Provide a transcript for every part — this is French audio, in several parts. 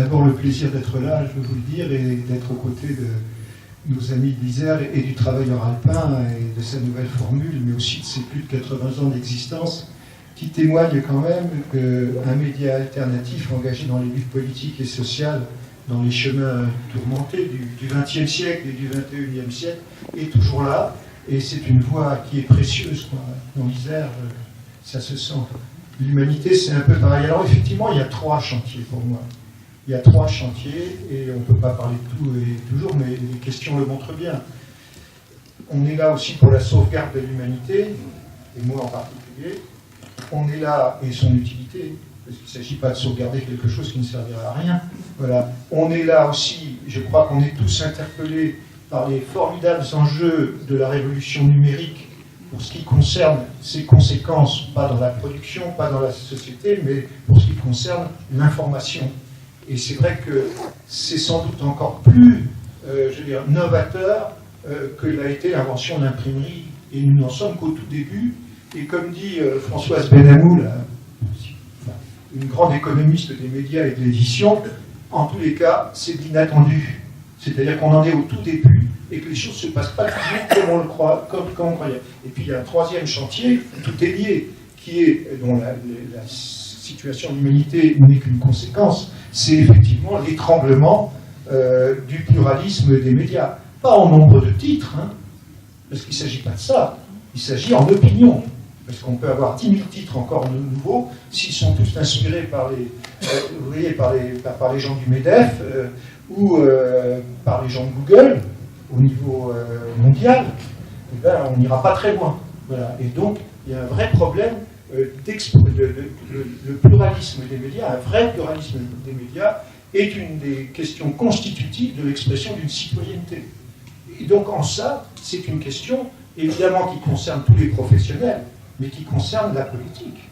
d'abord le plaisir d'être là, je veux vous le dire, et d'être aux côtés de nos amis de l'Isère et du travailleur alpin et de sa nouvelle formule, mais aussi de ses plus de 80 ans d'existence, qui témoignent quand même qu'un média alternatif engagé dans les luttes politiques et sociales, dans les chemins tourmentés du XXe siècle et du XXIe siècle, est toujours là. Et c'est une voix qui est précieuse, quoi. Dans l'Isère, ça se sent. L'humanité, c'est un peu pareil. Alors effectivement, il y a 3 chantiers pour moi. Il y a 3 chantiers, et on ne peut pas parler de tout et toujours, mais les questions le montrent bien. On est là aussi pour la sauvegarde de l'humanité, et moi en particulier. On est là, et son utilité, parce qu'il ne s'agit pas de sauvegarder quelque chose qui ne servirait à rien. Voilà. On est là aussi, je crois qu'on est tous interpellés par les formidables enjeux de la révolution numérique pour ce qui concerne ses conséquences, pas dans la production, pas dans la société, mais pour ce qui concerne l'information. Et c'est vrai que c'est sans doute encore plus, novateur que l'a été l'invention de l'imprimerie. Et nous n'en sommes qu'au tout début. Et comme dit Françoise Benamou, une grande économiste des médias et de l'édition, en tous les cas, c'est de l'inattendu. C'est-à-dire qu'on en est au tout début et que les choses ne se passent pas toujours comme on le croit, comme on croyait. Et puis il y a un 3e chantier, tout est lié, dont la situation de l'humanité n'est qu'une conséquence, c'est effectivement l'étranglement du pluralisme des médias. Pas en nombre de titres, parce qu'il ne s'agit pas de ça, il s'agit en opinion. Parce qu'on peut avoir 10 000 titres encore nouveaux, s'ils sont tous inspirés par les gens du MEDEF ou par les gens de Google au niveau mondial, eh ben, on n'ira pas très loin. Voilà. Et donc, il y a un vrai problème le pluralisme des médias, un vrai pluralisme des médias est une des questions constitutives de l'expression d'une citoyenneté. Et donc, en ça, c'est une question, évidemment, qui concerne tous les professionnels, mais qui concerne la politique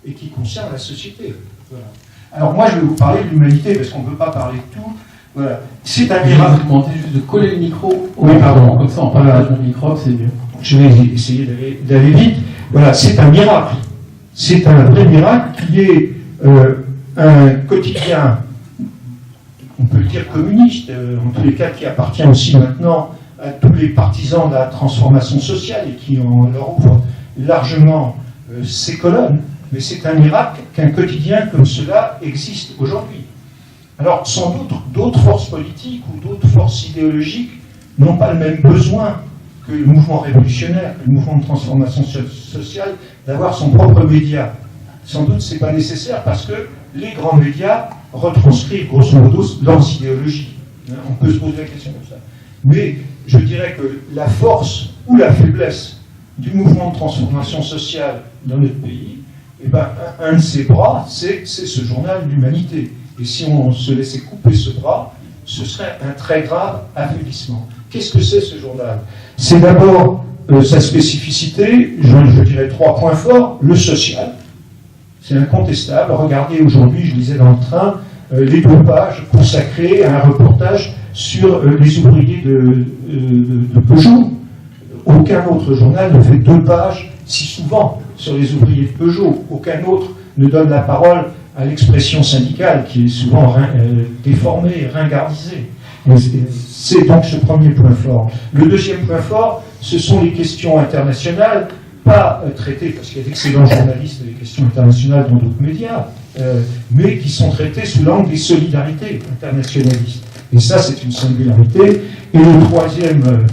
et qui concerne la société. Voilà. Alors moi, je vais vous parler de l'humanité, parce qu'on ne peut pas parler de tout. Voilà. C'est un miracle. Je vais vous demander juste de coller le micro. Oui, pardon. Comme ça, on partage le micro, c'est mieux. Je vais essayer d'aller vite. Voilà, c'est un miracle. C'est un vrai miracle qui est un quotidien, on peut le dire communiste, en tous les cas qui appartient aussi maintenant à tous les partisans de la transformation sociale et qui en leur ouvrent largement ses colonnes, mais c'est un miracle qu'un quotidien comme cela existe aujourd'hui. Alors, sans doute, d'autres forces politiques ou d'autres forces idéologiques n'ont pas le même besoin que le mouvement révolutionnaire, que le mouvement de transformation sociale, d'avoir son propre média. Sans doute, ce n'est pas nécessaire parce que les grands médias retranscrivent, grosso modo, leurs idéologies. On peut se poser la question comme ça. Mais je dirais que la force ou la faiblesse du mouvement de transformation sociale dans notre pays, eh ben, un de ses bras, c'est ce journal L'Humanité. Et si on se laissait couper ce bras, ce serait un très grave affaiblissement. Qu'est-ce que c'est ce journal? C'est d'abord sa spécificité, je dirais 3 points forts, le social. C'est incontestable. Regardez aujourd'hui, je lisais dans le train, les 2 pages consacrées à un reportage sur les ouvriers de Peugeot. Aucun autre journal ne fait 2 pages si souvent sur les ouvriers de Peugeot. Aucun autre ne donne la parole à l'expression syndicale qui est souvent déformée, ringardisée. C'est donc ce premier point fort. Le deuxième point fort, ce sont les questions internationales, pas traitées, parce qu'il y a d'excellents journalistes des questions internationales dans d'autres médias, mais qui sont traitées sous l'angle des solidarités internationalistes. Et ça, c'est une singularité. Et le troisième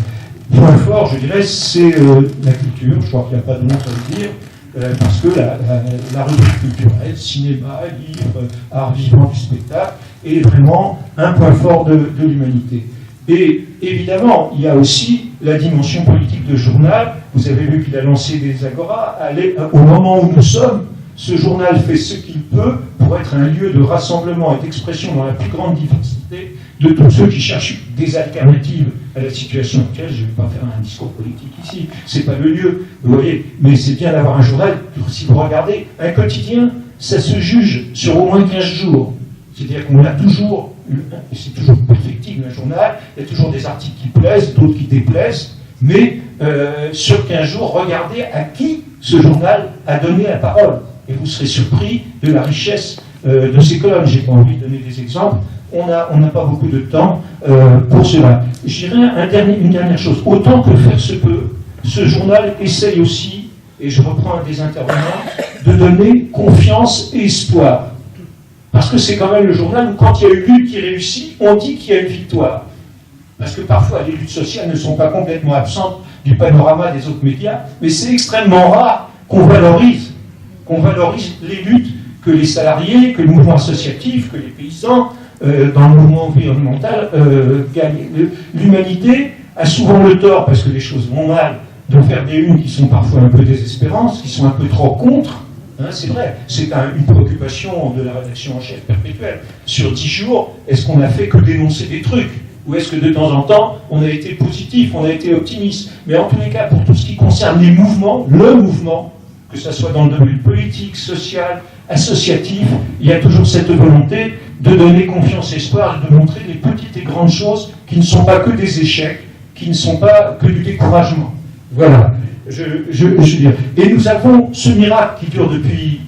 point fort, je dirais, c'est la culture. Je crois qu'il n'y a pas de honte à le dire, parce que la rubrique culturelle, cinéma, livre, art vivant du spectacle, est vraiment un point fort de l'humanité. Et évidemment, il y a aussi la dimension politique de journal. Vous avez vu qu'il a lancé des agoras. Au moment où nous sommes, ce journal fait ce qu'il peut pour être un lieu de rassemblement et d'expression dans la plus grande diversité de tous ceux qui cherchent des alternatives à la situation actuelle. Je ne vais pas faire un discours politique ici, c'est pas le lieu, vous voyez, mais c'est bien d'avoir un journal. Si vous regardez, un quotidien, ça se juge sur au moins 15 jours. C'est-à-dire qu'on a toujours, et c'est toujours perfectible un journal, il y a toujours des articles qui plaisent, d'autres qui déplaisent, mais sur 15 jours, regardez à qui ce journal a donné la parole. Et vous serez surpris de la richesse de ces colonnes. J'ai pas envie de donner des exemples. On n'a pas beaucoup de temps pour cela. Je dirais une dernière chose. Autant que faire se peut, ce journal essaye aussi, et je reprends un des intervenants, de donner confiance et espoir. Parce que c'est quand même le journal où, quand il y a une lutte qui réussit, on dit qu'il y a une victoire. Parce que parfois, les luttes sociales ne sont pas complètement absentes du panorama des autres médias, mais c'est extrêmement rare qu'on valorise les luttes que les salariés, que le mouvement associatif, que les paysans, dans le mouvement environnemental, gagnent. L'humanité a souvent le tort, parce que les choses vont mal, de faire des unes qui sont parfois un peu désespérantes, qui sont un peu trop contre. Hein, c'est vrai, c'est une préoccupation de la rédaction en chef perpétuelle. Sur 10 jours, est-ce qu'on a fait que dénoncer des trucs ? Ou est-ce que de temps en temps, on a été positif, on a été optimiste ? Mais en tous les cas, pour tout ce qui concerne les mouvements, le mouvement, que ce soit dans le domaine politique, social, associatif, il y a toujours cette volonté de donner confiance et espoir, de montrer les petites et grandes choses qui ne sont pas que des échecs, qui ne sont pas que du découragement. Voilà. Je veux dire. Et nous avons ce miracle qui dure depuis...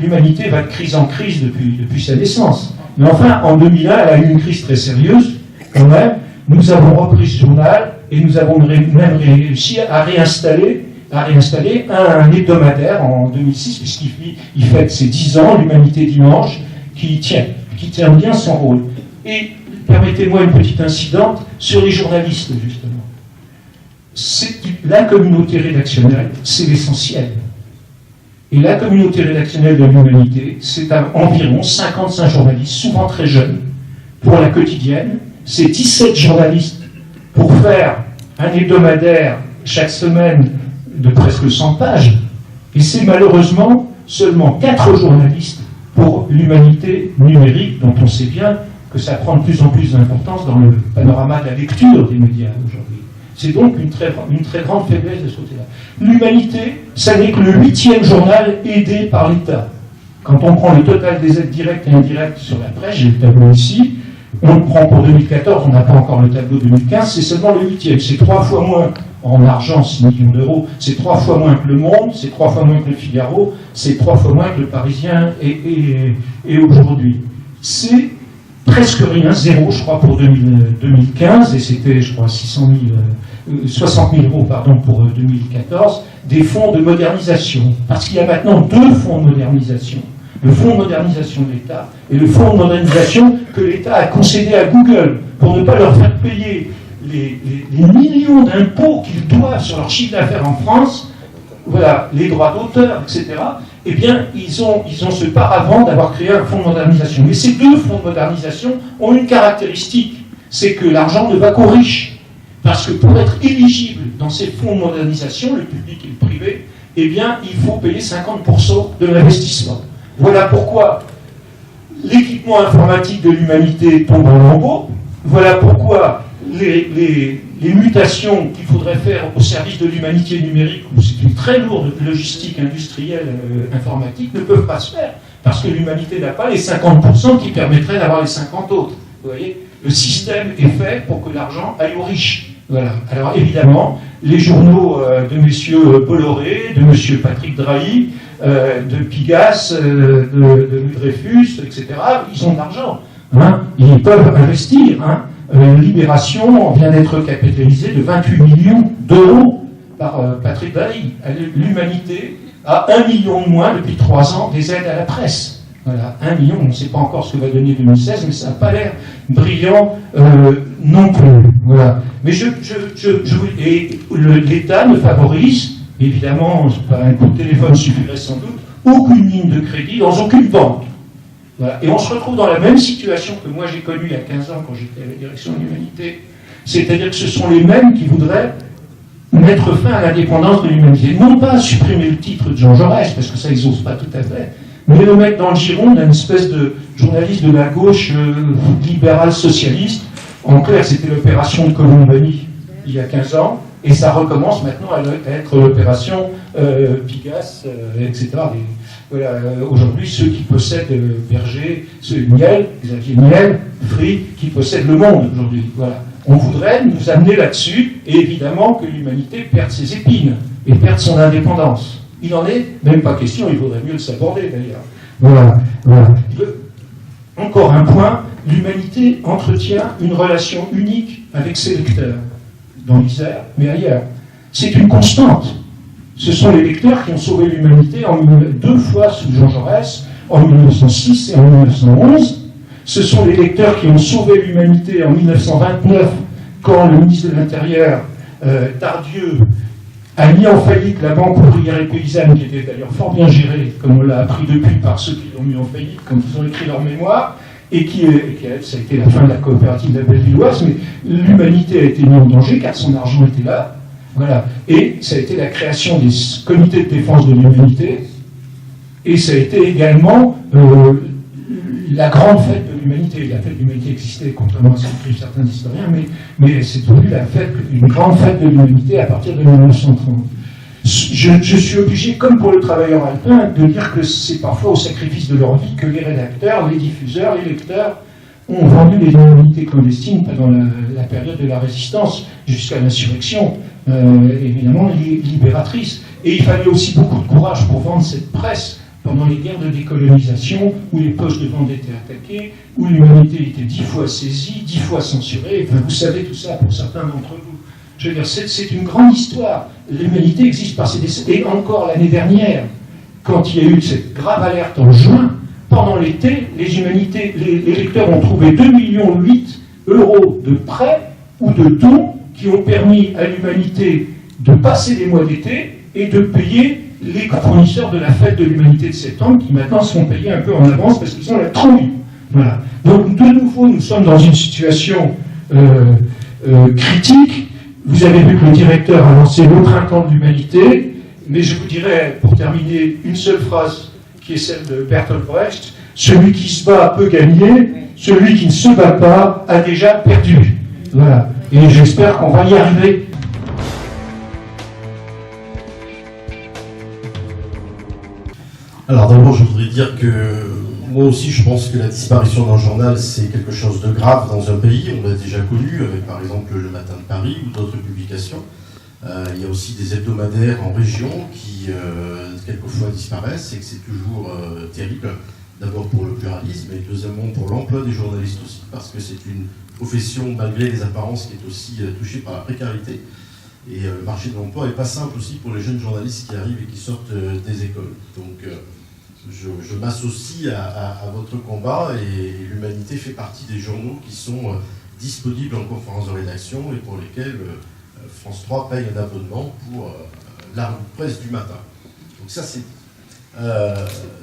l'humanité va de crise en crise depuis sa naissance. Mais enfin, en 2001, elle a eu une crise très sérieuse, quand même. Nous avons repris ce journal et nous avons même réussi à réinstaller un hebdomadaire en 2006, puisqu'il fête ses 10 ans, l'Humanité Dimanche, qui tient bien son rôle. Et permettez-moi une petite incidente sur les journalistes, justement. La communauté rédactionnelle, c'est l'essentiel. Et la communauté rédactionnelle de l'Humanité, c'est environ 55 journalistes, souvent très jeunes, pour la quotidienne. C'est 17 journalistes pour faire un hebdomadaire chaque semaine de presque 100 pages. Et c'est malheureusement seulement 4 journalistes pour l'Humanité numérique, dont on sait bien que ça prend de plus en plus d'importance dans le panorama de la lecture des médias aujourd'hui. C'est donc une très grande faiblesse de ce côté-là. L'Humanité, ça n'est que le 8e journal aidé par l'État. Quand on prend le total des aides directes et indirectes sur la presse, j'ai le tableau ici, on le prend pour 2014, on n'a pas encore le tableau 2015, c'est seulement le 8e. C'est 3 fois moins en argent, 6 millions d'euros, c'est 3 fois moins que Le Monde, c'est 3 fois moins que Le Figaro, c'est 3 fois moins que Le Parisien et aujourd'hui. C'est presque rien, zéro, je crois, pour 2015, et c'était, je crois, 60 000 euros pour 2014, des fonds de modernisation. Parce qu'il y a maintenant 2 fonds de modernisation. Le fonds de modernisation de l'État et le fonds de modernisation que l'État a concédé à Google pour ne pas leur faire payer les millions d'impôts qu'ils doivent sur leur chiffre d'affaires en France, voilà, les droits d'auteur, etc. Eh bien, ils ont ce paravent d'avoir créé un fonds de modernisation. Mais ces 2 fonds de modernisation ont une caractéristique, c'est que l'argent ne va qu'aux riches. Parce que pour être éligible dans ces fonds de modernisation, le public et le privé, eh bien, il faut payer 50% de l'investissement. Voilà pourquoi l'équipement informatique de l'Humanité tombe en lambeaux. Voilà pourquoi les mutations qu'il faudrait faire au service de l'humanité numérique, où c'est une très lourde logistique industrielle informatique, ne peuvent pas se faire. Parce que l'humanité n'a pas les 50% qui permettraient d'avoir les 50 autres. Vous voyez ? Le système est fait pour que l'argent aille aux riches. Voilà. Alors évidemment, les journaux de M. Bolloré, de M. Patrick Drahi, de Pigasse, de Dreyfus, etc., ils ont de l'argent. Hein, ils peuvent investir. Hein. Libération vient d'être capitalisée de 28 millions d'euros par Patrick Drahi. L'Humanité a 1 million de moins depuis 3 ans des aides à la presse. Voilà, 1 million, on ne sait pas encore ce que va donner 2016, mais ça n'a pas l'air brillant non plus. Voilà. Mais l'État ne favorise, évidemment, un coup de téléphone suffirait sans doute, aucune ligne de crédit dans aucune banque. Voilà. Et on se retrouve dans la même situation que moi j'ai connue il y a 15 ans quand j'étais à la direction de l'Humanité. C'est-à-dire que ce sont les mêmes qui voudraient mettre fin à l'indépendance de l'humanité. Non pas supprimer le titre de Jean Jaurès, parce que ça ils n'osent pas tout à fait, mais le mettre dans le giron d'une espèce de journaliste de la gauche libérale socialiste. En clair, c'était l'opération de Colombani il y a 15 ans, et ça recommence maintenant à être l'opération Pigasse, etc. Voilà, aujourd'hui, ceux qui possèdent Berger, Xavier Niel, Free, qui possèdent Le Monde aujourd'hui. Voilà. On voudrait nous amener là-dessus, et évidemment que l'humanité perde ses épines, et perde son indépendance. Il n'en est même pas question, il vaudrait mieux le s'aborder d'ailleurs. Voilà. Encore un point, l'humanité entretient une relation unique avec ses lecteurs, dans l'Isère, mais ailleurs. C'est une constante. Ce sont les lecteurs qui ont sauvé l'humanité deux fois sous Jean Jaurès, en 1906 et en 1911. Ce sont les lecteurs qui ont sauvé l'humanité en 1929, quand le ministre de l'Intérieur, Tardieu, a mis en faillite la Banque ouvrière et paysanne, qui était d'ailleurs fort bien gérée, comme on l'a appris depuis par ceux qui l'ont mis en faillite, quand ils ont écrit leur mémoire, et ça a été la fin de la coopérative de la Bellevilloise, mais l'humanité a été mise en danger, car son argent était là. Voilà. Et ça a été la création des comités de défense de l'humanité, et ça a été également la grande fête de l'humanité. La fête de l'humanité existait, contrairement à ce qu'écrivent certains historiens, mais c'est devenu une grande fête de l'humanité à partir de 1930. Je suis obligé, comme pour le travailleur alpin, de dire que c'est parfois au sacrifice de leur vie que les rédacteurs, les diffuseurs, les lecteurs ont vendu les humanités clandestines pendant la période de la résistance jusqu'à l'insurrection, évidemment libératrice. Et il fallait aussi beaucoup de courage pour vendre cette presse pendant les guerres de décolonisation, où les postes de vente étaient attaqués, où l'humanité était 10 fois saisie, 10 fois censurée. Enfin, vous savez tout ça pour certains d'entre vous. Je veux dire, c'est une grande histoire. L'humanité existe par ses décès. Et encore l'année dernière, quand il y a eu cette grave alerte en juin, pendant l'été, les lecteurs ont trouvé 2,8 millions d'euros de prêts ou de dons qui ont permis à l'humanité de passer les mois d'été et de payer les fournisseurs de la fête de l'humanité de septembre, qui maintenant sont payés un peu en avance parce qu'ils ont la trouille. Voilà. Donc, de nouveau, nous sommes dans une situation critique. Vous avez vu que le directeur a lancé le printemps de l'humanité, mais je vous dirais, pour terminer, une seule phrase qui est celle de Bertolt Brecht: celui qui se bat peut gagner, celui qui ne se bat pas a déjà perdu. Voilà. Et j'espère qu'on va y arriver. Alors d'abord, je voudrais dire que moi aussi, je pense que la disparition d'un journal, c'est quelque chose de grave dans un pays. On l'a déjà connu avec, par exemple, Le Matin de Paris ou d'autres publications. Il y a aussi des hebdomadaires en région qui, quelquefois, disparaissent et que c'est toujours terrible. D'abord pour le pluralisme et deuxièmement pour l'emploi des journalistes aussi, parce que c'est une profession, malgré les apparences, qui est aussi touchée par la précarité. Et le marché de l'emploi n'est pas simple aussi pour les jeunes journalistes qui arrivent et qui sortent des écoles. Donc je m'associe à votre combat, et l'Humanité fait partie des journaux qui sont disponibles en conférence de rédaction et pour lesquels France 3 paye un abonnement pour la revue de presse du matin. Donc ça c'est...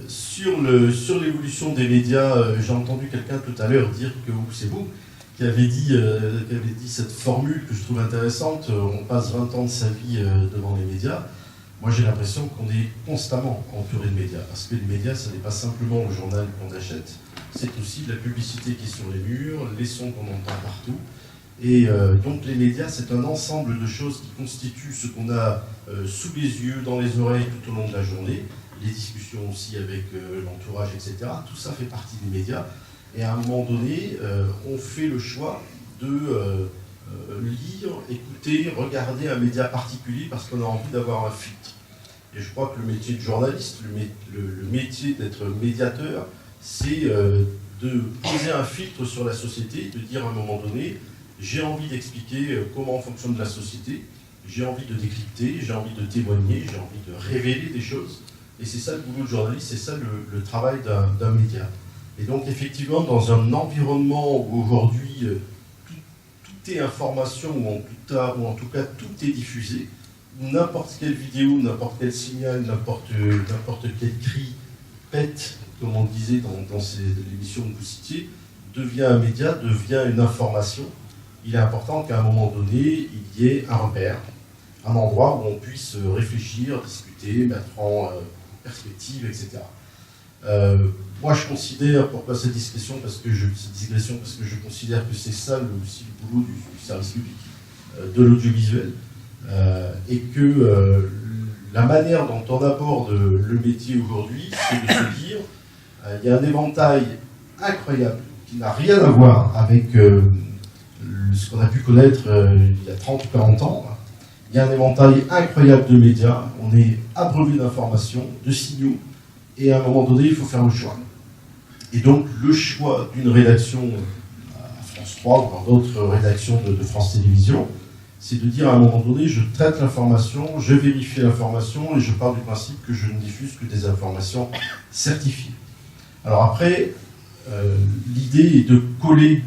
sur l'évolution des médias, j'ai entendu quelqu'un tout à l'heure dire que c'est vous qui avez dit cette formule que je trouve intéressante: on passe 20 ans de sa vie devant les médias. Moi j'ai l'impression qu'on est constamment entouré de médias, parce que les médias, ce n'est pas simplement le journal qu'on achète, c'est aussi de la publicité qui est sur les murs, les sons qu'on entend partout. Et donc les médias, c'est un ensemble de choses qui constituent ce qu'on a sous les yeux, dans les oreilles tout au long de la journée, les discussions aussi avec l'entourage, etc. Tout ça fait partie des médias. Et à un moment donné, on fait le choix de lire, écouter, regarder un média particulier parce qu'on a envie d'avoir un filtre. Et je crois que le métier de journaliste, le métier d'être médiateur, c'est de poser un filtre sur la société, de dire à un moment donné: j'ai envie d'expliquer comment fonctionne la société, j'ai envie de décrypter, j'ai envie de témoigner, j'ai envie de révéler des choses. Et c'est ça le boulot de journaliste, c'est ça le travail d'un média. Et donc effectivement, dans un environnement où aujourd'hui tout est information, ou en tout cas tout est diffusé, où n'importe quelle vidéo, n'importe quel signal, n'importe quel cri pète, comme on le disait dans l'émission que vous citiez, devient un média, devient une information. Il est important qu'à un moment donné, il y ait un repère, un endroit où on puisse réfléchir, discuter, mettre en perspective, etc. Moi, je considère, pourquoi cette digression, parce que je considère que c'est ça aussi le boulot du service public, de l'audiovisuel, et que la manière dont on aborde le métier aujourd'hui, c'est de se dire, il y a un éventail incroyable qui n'a rien à voir avec ce qu'on a pu connaître il y a 30 ou 40 ans. Il y a un éventail incroyable de médias, on est abreuvé d'informations, de signaux, et à un moment donné, il faut faire le choix. Et donc, le choix d'une rédaction à France 3 ou dans d'autres rédactions de France Télévisions, c'est de dire à un moment donné, je traite l'information, je vérifie l'information et je pars du principe que je ne diffuse que des informations certifiées. Alors après, l'idée est de coller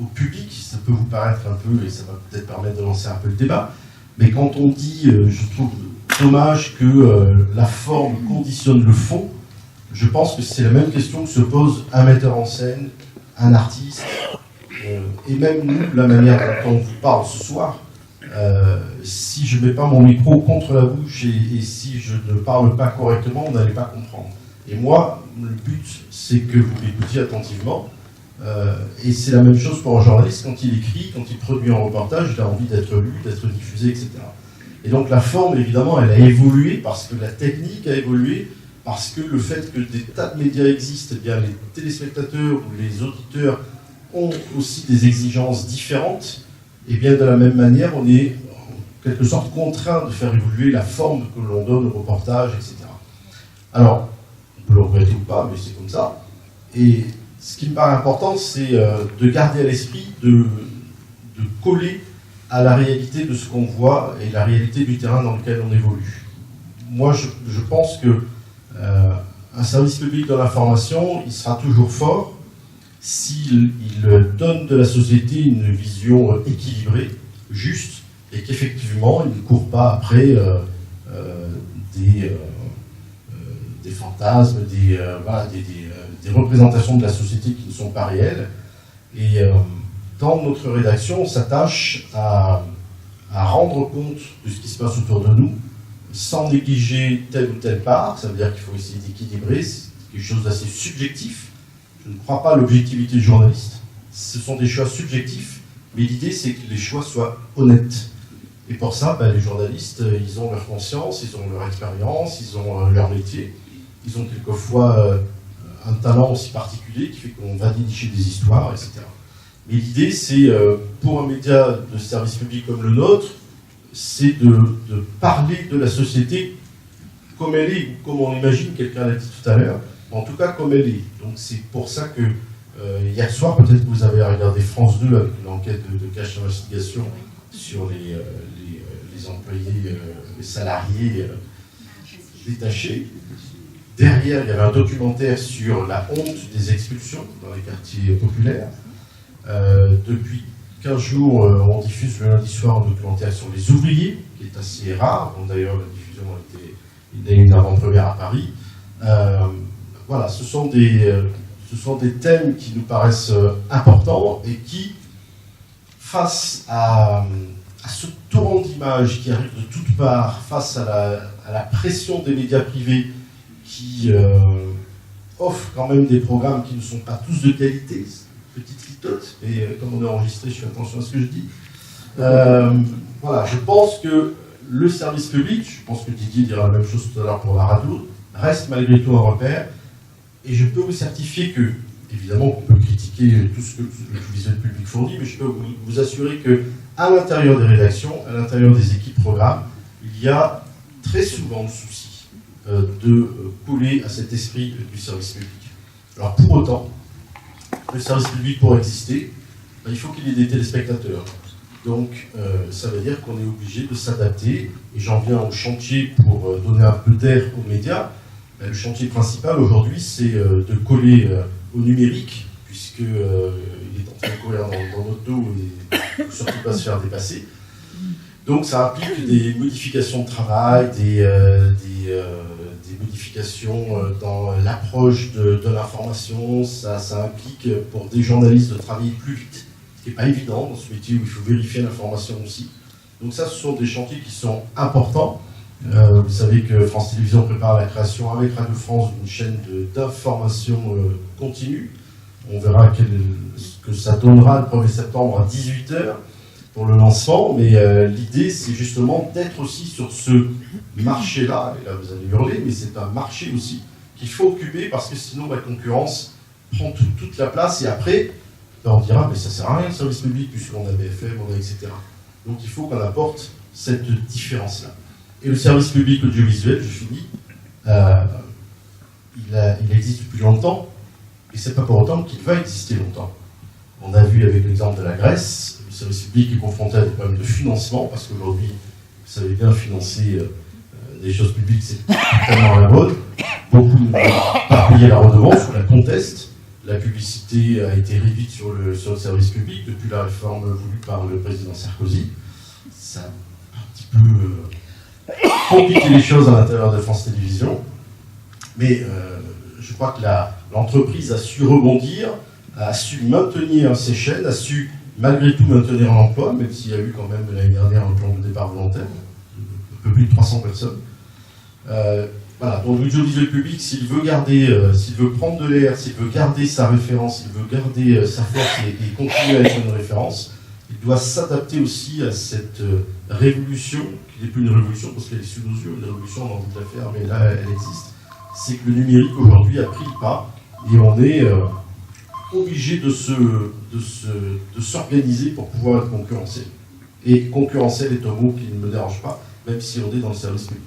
au public, ça peut vous paraître un peu, et ça va peut-être permettre de lancer un peu le débat, mais quand on dit, je trouve dommage que la forme conditionne le fond, je pense que c'est la même question que se pose un metteur en scène, un artiste, et même nous, la manière dont on vous parle ce soir, si je ne mets pas mon micro contre la bouche et si je ne parle pas correctement, vous n'allez pas comprendre. Et moi, le but, c'est que vous l'écoutiez attentivement. Et c'est la même chose pour un journaliste quand il écrit, quand il produit un reportage, il a envie d'être lu, d'être diffusé, etc. Et donc la forme, évidemment, elle a évolué parce que la technique a évolué, parce que le fait que des tas de médias existent, eh bien, les téléspectateurs ou les auditeurs ont aussi des exigences différentes, et bien de la même manière, on est en quelque sorte contraint de faire évoluer la forme que l'on donne au reportage, etc. Alors, on peut le regretter ou pas, mais c'est comme ça. Et ce qui me paraît important, c'est de garder à l'esprit, de coller à la réalité de ce qu'on voit et la réalité du terrain dans lequel on évolue. Moi, je pense que un service public de l'information, il sera toujours fort s'il donne de la société une vision équilibrée, juste, et qu'effectivement, il ne court pas après des fantasmes, des représentations de la société qui ne sont pas réelles. Et dans notre rédaction, on s'attache à rendre compte de ce qui se passe autour de nous, sans négliger telle ou telle part. Ça veut dire qu'il faut essayer d'équilibrer, c'est quelque chose d'assez subjectif. Je ne crois pas à l'objectivité du journaliste. Ce sont des choix subjectifs, mais l'idée c'est que les choix soient honnêtes. Et pour ça, les journalistes, ils ont leur conscience, ils ont leur expérience, ils ont leur métier. Ils ont quelquefois un talent aussi particulier qui fait qu'on va dénicher des histoires, etc. Mais l'idée, c'est, pour un média de service public comme le nôtre, c'est de parler de la société comme elle est, ou comme on imagine, quelqu'un l'a dit tout à l'heure, en tout cas comme elle est. Donc c'est pour ça que hier soir, peut-être que vous avez regardé France 2 avec une enquête de cache d'investigation sur les employés, les salariés détachés. Derrière, il y avait un documentaire sur la honte des expulsions dans les quartiers populaires. Depuis 15 jours, on diffuse le lundi soir un documentaire sur les ouvriers, qui est assez rare. Bon, d'ailleurs, la diffusion a été une avant-première à Paris. Voilà, ce sont des thèmes qui nous paraissent importants et qui, face à ce torrent d'images qui arrive de toutes parts, face à la pression des médias privés qui offrent quand même des programmes qui ne sont pas tous de qualité, petite litote, mais comme on est enregistré, je fais attention à ce que je dis. Voilà, je pense que le service public, je pense que Didier dira la même chose tout à l'heure pour la radio, reste malgré tout un repère, et je peux vous certifier que, évidemment, on peut critiquer tout ce que le public fournit, mais je peux vous assurer que à l'intérieur des rédactions, à l'intérieur des équipes programmes, il y a très souvent le souci de coller à cet esprit du service public. Alors pour autant, le service public pour exister, il faut qu'il y ait des téléspectateurs. Donc ça veut dire qu'on est obligé de s'adapter, et j'en viens au chantier pour donner un peu d'air aux médias. Le chantier principal aujourd'hui, c'est de coller au numérique, puisqu'il est en train de courir dans notre dos et surtout pas se faire dépasser. Donc ça implique des modifications de travail, des modifications dans l'approche de l'information. Ça implique pour des journalistes de travailler plus vite, ce qui n'est pas évident dans ce métier où il faut vérifier l'information aussi. Donc ça, ce sont des chantiers qui sont importants. Vous savez que France Télévisions prépare la création avec Radio France d'une chaîne d'information continue. On verra ce que ça donnera le 1er septembre à 18h pour le lancement, mais l'idée c'est justement d'être aussi sur ce marché-là, et là vous allez hurler, mais c'est un marché aussi qu'il faut occuper parce que sinon la concurrence prend toute la place et après on dira mais ça sert à rien le service public puisqu'on a BFM, on a etc. Donc il faut qu'on apporte cette différence-là. Et le service public audiovisuel, je finis, il existe depuis longtemps, et c'est pas pour autant qu'il va exister longtemps. On a vu avec l'exemple de la Grèce, le service public est confronté à des problèmes de financement, parce qu'aujourd'hui, vous savez bien, financer des choses publiques, c'est tellement à la mode. Beaucoup ne veulent pas payer la redevance ou la contestent. La publicité a été réduite sur le service public depuis la réforme voulue par le président Sarkozy. Ça a un petit peu compliqué les choses à l'intérieur de France Télévisions. Mais je crois que l'entreprise a su rebondir, a su maintenir ses chaînes, a su malgré tout maintenir l'emploi, même s'il y a eu quand même l'année dernière un plan de départ volontaire, un peu plus de 300 personnes. Voilà, donc l'audiovisuel public, s'il veut prendre de l'air, s'il veut garder sa référence, s'il veut garder sa force et continuer à être une référence, il doit s'adapter aussi à cette révolution, qui n'est plus une révolution parce qu'elle est sous nos yeux, une révolution on a envie de la faire, mais là elle existe. C'est que le numérique aujourd'hui a pris le pas et on est obligé de s'organiser pour pouvoir être concurrentiel. Et concurrentiel est un mot qui ne me dérange pas, même si on est dans le service public.